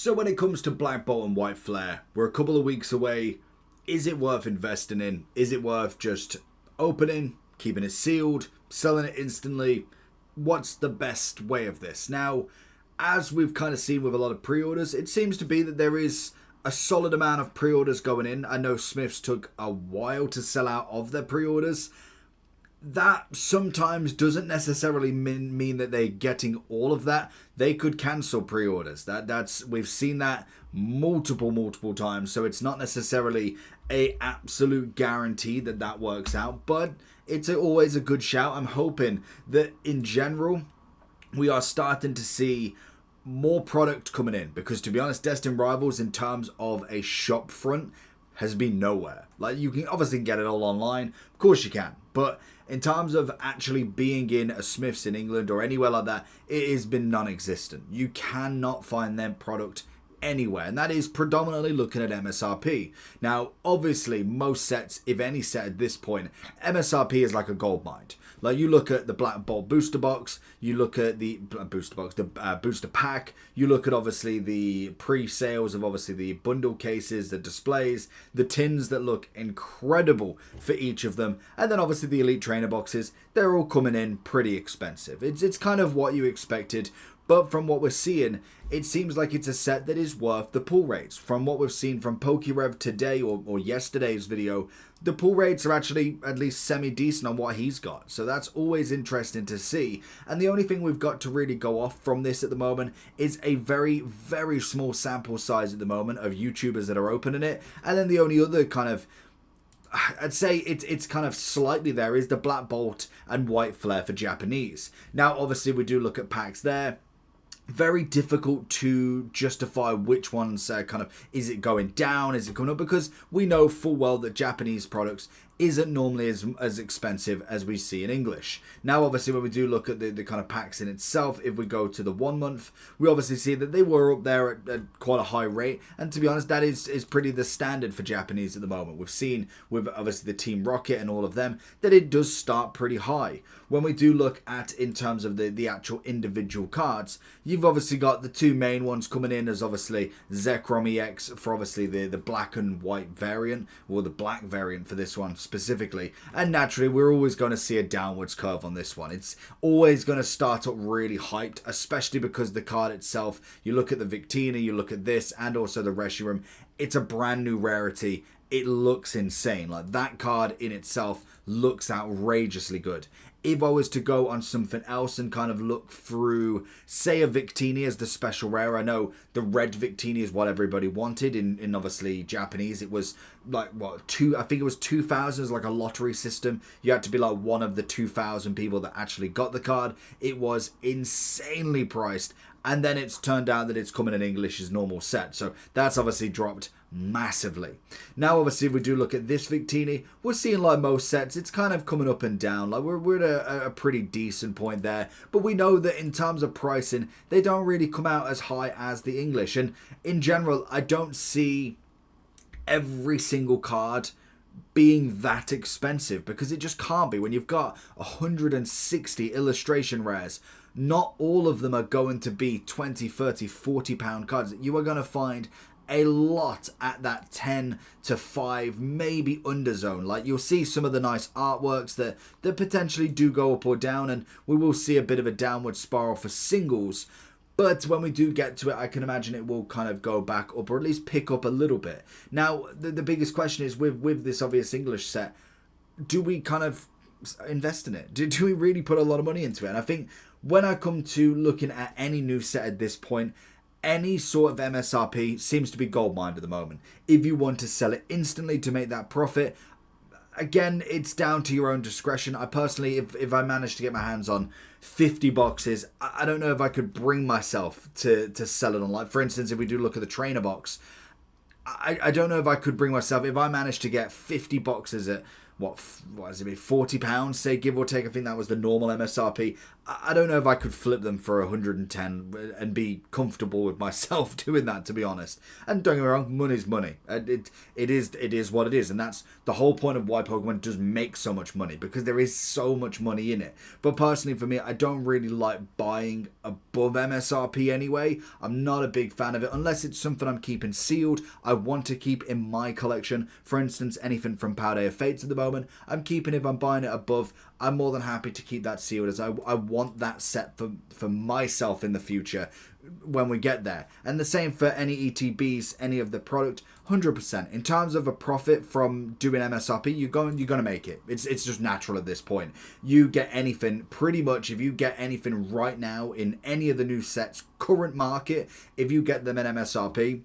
So when it comes to Black Bolt and White Flare, we're a couple of weeks away. Is it worth investing in? Is it worth just opening, keeping it sealed, selling it instantly? What's the best way of this? Now, as we've kind of seen with a lot of pre-orders, it seems to be that there is a solid amount of pre-orders going in. I know Smiths took a while to sell out of their pre-orders. That sometimes doesn't necessarily mean that they're getting all of that. They could cancel pre-orders. We've seen that multiple times. So it's not necessarily a absolute guarantee that that works out, but it's always a good shout. I'm hoping that in general we are starting to see more product coming in, because to be honest, Destined Rivals in terms of a shop front has been nowhere. Like, you can obviously get it all online, of course you can, but in terms of actually being in a Smiths in England or anywhere like that, it has been non-existent. You cannot find their product anywhere, and that is predominantly looking at MSRP. Now, obviously, most sets, if any set at this point, MSRP is like a gold mine. Like, you look at the Black Bolt booster box, you look at the booster pack, you look at obviously the pre-sales of obviously the bundle cases, the displays, the tins that look incredible for each of them, and then obviously the Elite Trainer boxes. They're all coming in pretty expensive. It's kind of what you expected. But from what we're seeing, it seems like it's a set that is worth the pull rates. From what we've seen from PokeRev today or yesterday's video, the pull rates are actually at least semi-decent on what he's got. So that's always interesting to see. And the only thing we've got to really go off from this at the moment is a very small sample size at the moment of YouTubers that are opening it. And then the only other kind of, I'd say it's kind of slightly there, is the Black Bolt and White Flare for Japanese. Now, obviously, we do look at packs there. Very difficult to justify which ones is it going down, is it coming up, because we know full well that Japanese products isn't normally as expensive as we see in English. Now, obviously, when we do look at the kind of packs in itself, if we go to the 1 month, we obviously see that they were up there at quite a high rate, and to be honest, that is pretty the standard for Japanese at the moment. We've seen with obviously the Team Rocket and all of them that it does start pretty high. When we do look at in terms of the actual individual cards, you've obviously got the two main ones coming in as obviously Zekrom EX for obviously the black and white variant, or the black variant for this one specifically, and naturally we're always going to see a downwards curve on this one. It's always going to start up really hyped, especially because the card itself, you look at the Victina, you look at this, and also the Reshiram, it's a brand new rarity. It looks insane. Like, that card in itself looks outrageously good. If I was to go on something else and kind of look through, say, a Victini as the special rare, I know the red Victini is what everybody wanted in obviously Japanese. It was like, what, I think it was 2,000 as like a lottery system. You had to be like one of the 2,000 people that actually got the card. It was insanely priced. And then it's turned out that it's coming in English as normal set. So that's obviously dropped massively. Now, obviously, if we do look at this Victini, we're seeing like most sets, it's kind of coming up and down. Like, we're at a pretty decent point there. But we know that in terms of pricing, they don't really come out as high as the English. And in general, I don't see every single card being that expensive, because it just can't be. When you've got 160 illustration rares, not all of them are going to be 20, 30, 40 pound cards. You are going to find a lot at that 10 to 5, maybe under zone. Like, you'll see some of the nice artworks that potentially do go up or down, and we will see a bit of a downward spiral for singles. But when we do get to it, I can imagine it will kind of go back up, or at least pick up a little bit. Now, the biggest question is with this obvious English set, do we kind of invest in it? Do we really put a lot of money into it? And I think when I come to looking at any new set at this point, any sort of MSRP seems to be gold mine at the moment. If you want to sell it instantly to make that profit, again, it's down to your own discretion. I personally, if I manage to get my hands on 50 boxes, I don't know if I could bring myself to sell it on. Like, for instance, if we do look at the trainer box, I don't know if I could bring myself, if I managed to get 50 boxes at what does it be, £40, say, give or take. I think that was the normal MSRP. I don't know if I could flip them for 110 and be comfortable with myself doing that, to be honest. And don't get me wrong, money's money. It is what it is, and that's the whole point of why Pokemon does make so much money, because there is so much money in it. But personally, for me, I don't really like buying above MSRP anyway. I'm not a big fan of it unless it's something I'm keeping sealed. I want to keep in my collection. For instance, anything from Powder of Fates at the moment, I'm keeping. If I'm buying it above, I'm more than happy to keep that sealed, as I want that set for myself in the future when we get there. And the same for any ETBs, any of the product, 100%. In terms of a profit from doing MSRP, you're going to make it. It's just natural at this point. You get anything, pretty much, if you get anything right now in any of the new sets, current market, if you get them at MSRP,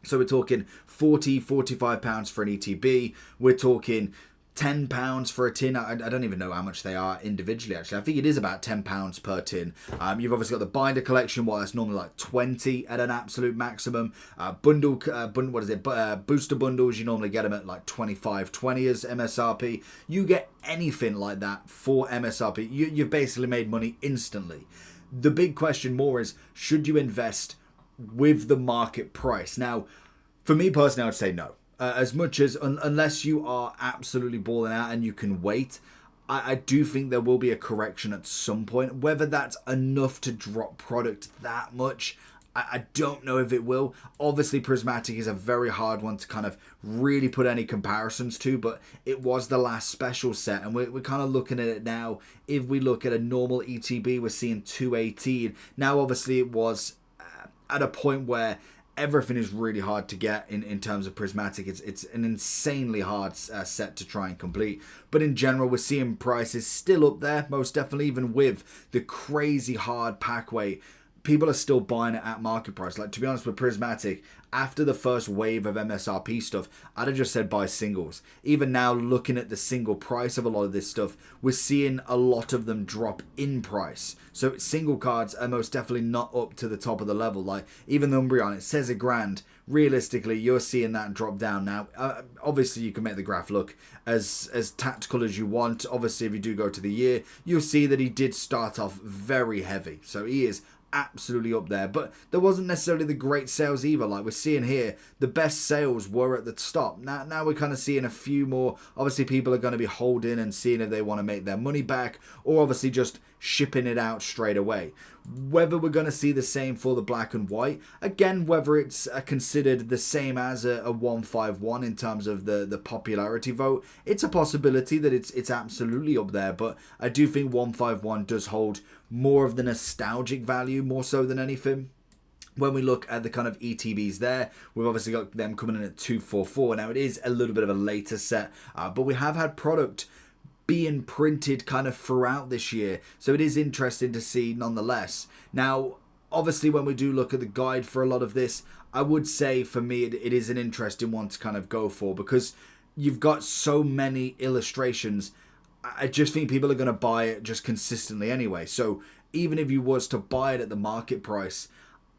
so we're talking £45 for an ETB, we're talking £10 for a tin. I don't even know how much they are individually, actually. I think it is about £10 per tin. You've obviously got the binder collection, that's normally like 20 at an absolute maximum. Booster bundles, you normally get them at like 25.20 as MSRP. You get anything like that for MSRP, you've basically made money instantly. The big question more is, should you invest with the market price? Now, for me personally, I would say no. As much as, unless you are absolutely balling out and you can wait, I do think there will be a correction at some point. Whether that's enough to drop product that much, I don't know if it will. Obviously, Prismatic is a very hard one to kind of really put any comparisons to, but it was the last special set, and we're kind of looking at it now. If we look at a normal ETB, we're seeing 218. Now, obviously, it was at a point where everything is really hard to get in terms of Prismatic. It's an insanely hard set to try and complete. But in general, we're seeing prices still up there, most definitely, even with the crazy hard pack weight. People are still buying it at market price. Like, to be honest, with Prismatic, after the first wave of MSRP stuff, I'd have just said buy singles. Even now, looking at the single price of a lot of this stuff, we're seeing a lot of them drop in price. So single cards are most definitely not up to the top of the level. Like, even the Umbreon, it says £1,000. Realistically, you're seeing that drop down now. Obviously, you can make the graph look as tactical as you want. Obviously, if you do go to the year, you'll see that he did start off very heavy. So he is absolutely up there, but there wasn't necessarily the great sales either. Like we're seeing here, the best sales were at the top. Now we're kind of seeing a few more. Obviously, people are going to be holding and seeing if they want to make their money back, or obviously just shipping it out straight away. Whether we're going to see the same for the black and white, again, whether it's considered the same as a 151 in terms of the popularity vote, it's a possibility that it's absolutely up there. But I do think 151 does hold more of the nostalgic value, more so than anything. When we look at the kind of ETBs there, we've obviously got them coming in at 244. Now, it is a little bit of a later set, but we have had product being printed kind of throughout this year, so it is interesting to see nonetheless. Now, obviously, when we do look at the guide for a lot of this, I would say for me it is an interesting one to kind of go for, because you've got so many illustrations. I just think people are going to buy it just consistently anyway. So even if you was to buy it at the market price,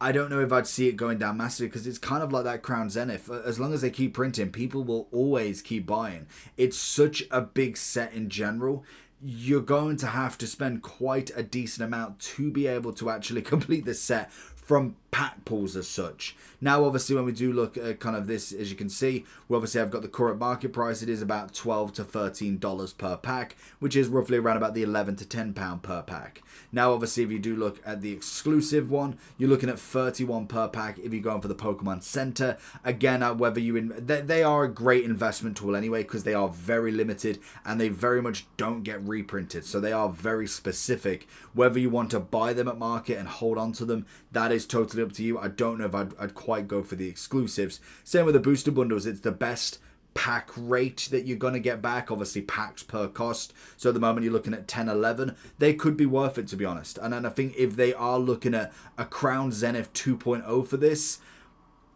I don't know if I'd see it going down massively, because it's kind of like that Crown Zenith. As long as they keep printing, people will always keep buying. It's such a big set in general. You're going to have to spend quite a decent amount to be able to actually complete the set from pack pools as such. Now, obviously, when we do look at kind of this, as you can see, we obviously have got the current market price. It is about $12 to $13 per pack, which is roughly around about the £11 to £10 per pack. Now, obviously, if you do look at the exclusive one, you're looking at $31 per pack if you're going for the Pokemon Center. Again, whether they are a great investment tool anyway, because they are very limited and they very much don't get reprinted. So they are very specific. Whether you want to buy them at market and hold on to them, that is totally up to you. I don't know if I'd quite go for the exclusives. Same with the booster bundles. It's the best pack rate that you're going to get back. Obviously, packs per cost. So at the moment, you're looking at 10, 11. They could be worth it, to be honest. And then I think if they are looking at a Crown Zenith 2.0 for this,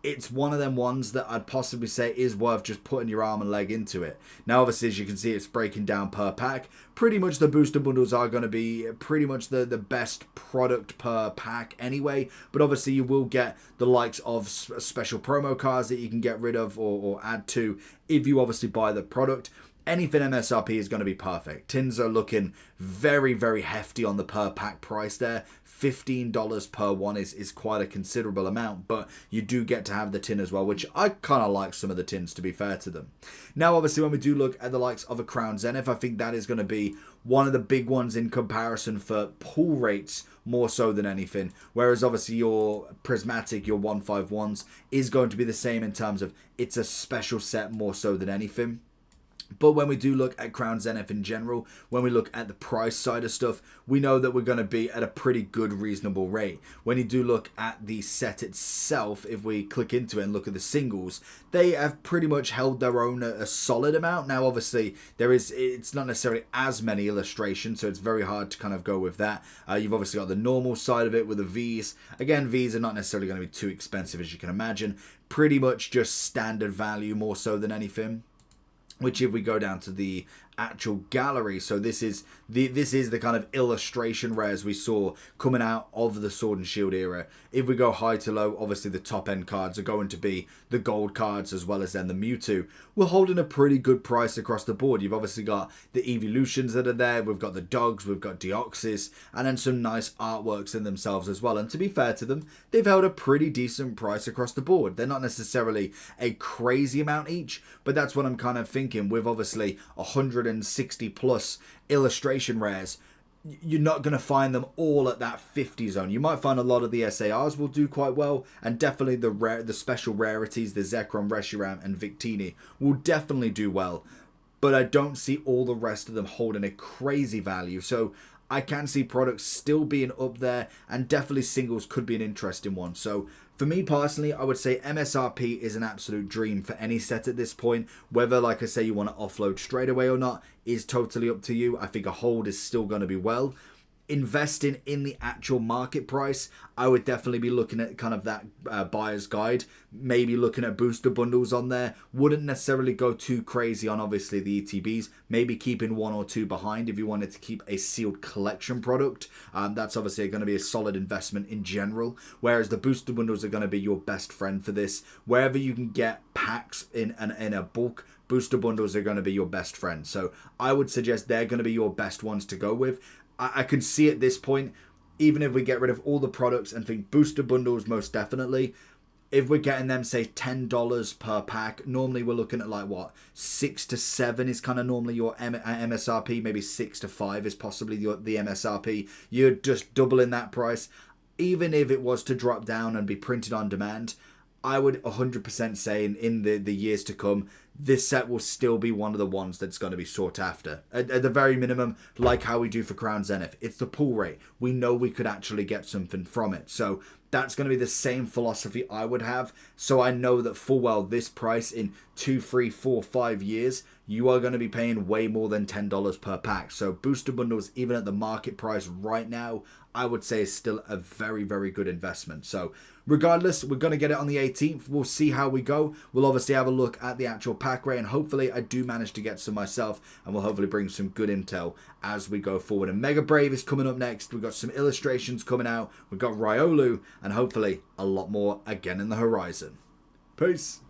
it's one of them ones that I'd possibly say is worth just putting your arm and leg into it. Now, obviously, as you can see, it's breaking down per pack. Pretty much the booster bundles are going to be pretty much the best product per pack anyway. But obviously, you will get the likes of special promo cards that you can get rid of or add to if you obviously buy the product. anything MSRP is going to be perfect. Tins are looking very, very hefty on the per pack price there. $15 per one is quite a considerable amount, but you do get to have the tin as well, which I kind of like some of the tins, to be fair to them. Now, obviously, when we do look at the likes of a Crown Zenith, I think that is going to be one of the big ones in comparison for pull rates more so than anything, whereas obviously your prismatic, your 151s, is going to be the same in terms of it's a special set more so than anything. But when we do look at Crown Zenith in general, when we look at the price side of stuff, we know that we're going to be at a pretty good, reasonable rate. When you do look at the set itself, if we click into it and look at the singles, they have pretty much held their own a solid amount. Now, obviously, it's not necessarily as many illustrations, so it's very hard to kind of go with that. You've obviously got the normal side of it with the Vs. Again, Vs are not necessarily going to be too expensive, as you can imagine. Pretty much just standard value more so than anything. Which, if we go down to the actual gallery, so this is the kind of illustration rares we saw coming out of the Sword and Shield era. If we go high to low, obviously the top end cards are going to be the gold cards, as well as then the Mewtwo. We're holding a pretty good price across the board. You've obviously got the evolutions that are there, we've got the dogs, we've got Deoxys, and then some nice artworks in themselves as well. And to be fair to them, they've held a pretty decent price across the board. They're not necessarily a crazy amount each, but that's what I'm kind of thinking. With obviously 160 plus illustration rares, you're not going to find them all at that 50 zone. You might find a lot of the SARs will do quite well, and definitely the special rarities, the Zekrom, Reshiram, and Victini will definitely do well. But I don't see all the rest of them holding a crazy value. So I can see products still being up there, and definitely singles could be an interesting one. So for me personally, I would say MSRP is an absolute dream for any set at this point. Whether, like I say, you want to offload straight away or not is totally up to you. I think a hold is still going to be well. Investing in the actual market price, I would definitely be looking at kind of that buyer's guide, maybe looking at booster bundles on there. Wouldn't necessarily go too crazy on obviously the ETBs, maybe keeping one or two behind if you wanted to keep a sealed collection product. That's obviously going to be a solid investment in general, whereas the booster bundles are going to be your best friend for this. Wherever you can get packs in a bulk, booster bundles are going to be your best friend. So I would suggest they're going to be your best ones to go with. I can see at this point, even if we get rid of all the products and think booster bundles most definitely, if we're getting them, say, $10 per pack, normally we're looking at like what, 6 to 7 is kind of normally your MSRP, maybe 6 to 5 is possibly the MSRP. You're just doubling that price. Even if it was to drop down and be printed on demand, I would 100% say in the years to come, this set will still be one of the ones that's going to be sought after. At the very minimum, like how we do for Crown Zenith, it's the pull rate. We know we could actually get something from it. So that's going to be the same philosophy I would have. So I know that full well this price in 2, 3, 4, 5 years, you are going to be paying way more than $10 per pack. So booster bundles, even at the market price right now, I would say is still a very, very good investment. So regardless, we're going to get it on the 18th. We'll see how we go. We'll obviously have a look at the actual pack rate, and hopefully I do manage to get some myself, and we'll hopefully bring some good intel as we go forward. And Mega Brave is coming up next. We've got some illustrations coming out. We've got Riolu, and hopefully a lot more again in the horizon. Peace.